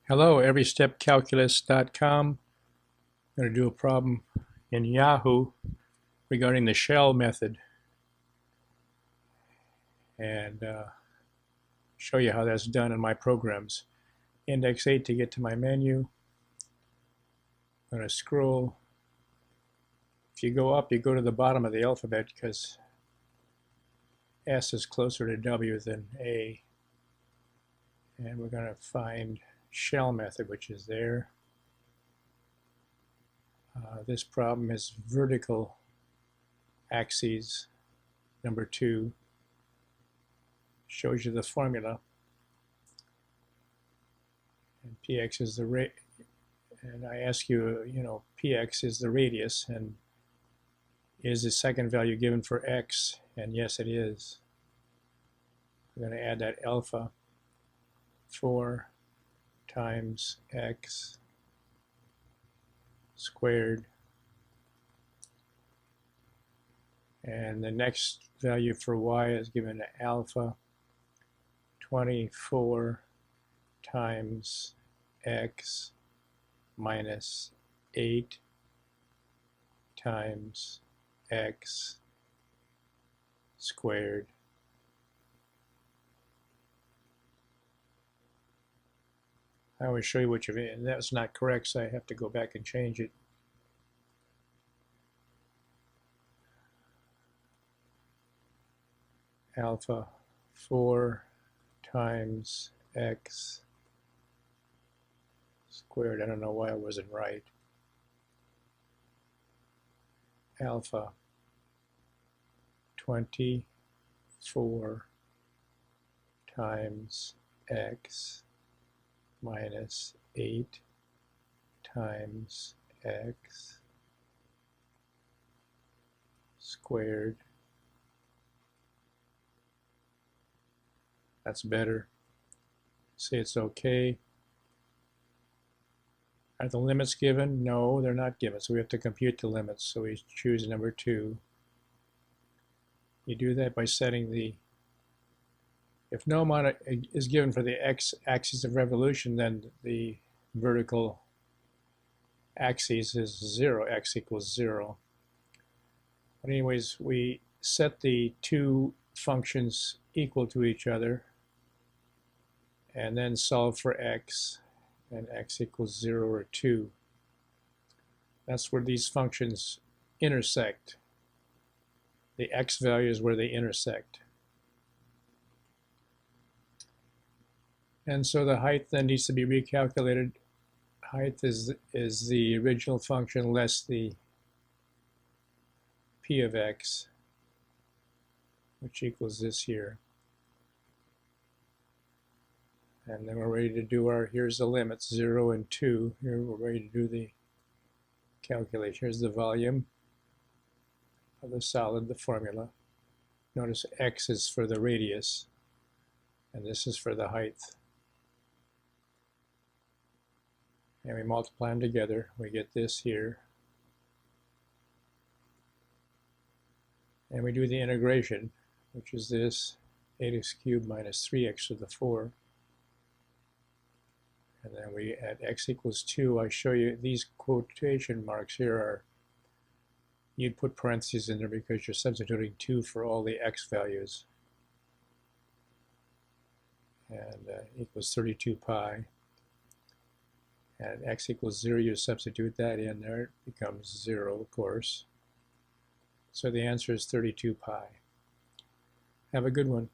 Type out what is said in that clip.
Hello, everystepcalculus.com. I'm going to do a problem in Yahoo regarding the shell method and show you how that's done in my programs. Index 8 to get to my menu. I'm going to scroll. If you go up, you go to the bottom of the alphabet because S is closer to W than A. And we're going to find shell method, which is there. This problem is vertical axes, number 2. Shows you the formula. And px is the rate. And I ask you, px is the radius, and is the second value given for x? And yes, it is. We're going to add that alpha, 4 times x squared. And the next value for y is given to alpha, 24 times x minus 8 times x squared. I always show you which of it, and that's not correct, so I have to go back and change it. Alpha 4 times x squared. I don't know why I wasn't right. Alpha 24 times x minus 8 times x squared. That's better. Say it's okay. Are the limits given? No, they're not given. So we have to compute the limits. So we choose number 2. You do that by setting the, if no amount is given for the x-axis of revolution, then the vertical axis is 0, x equals 0. But anyways, we set the two functions equal to each other and then solve for x, and x equals 0 or 2. That's where these functions intersect. The x value is where they intersect. And so the height then needs to be recalculated. Height is the original function less the p of x, which equals this here. And then we're ready to do our, here's the limits, 0 and 2. Here we're ready to do the calculation. Here's the volume of the solid, the formula. Notice x is for the radius, and this is for the height. And we multiply them together. We get this here. And we do the integration, which is this, 8x cubed minus 3x to the 4. And then we at x equals 2, I show you these quotation marks here are, you'd put parentheses in there because you're substituting 2 for all the x values. And equals 32 pi. And at x equals 0, you substitute that in there, it becomes 0, of course. So the answer is 32 pi. Have a good one.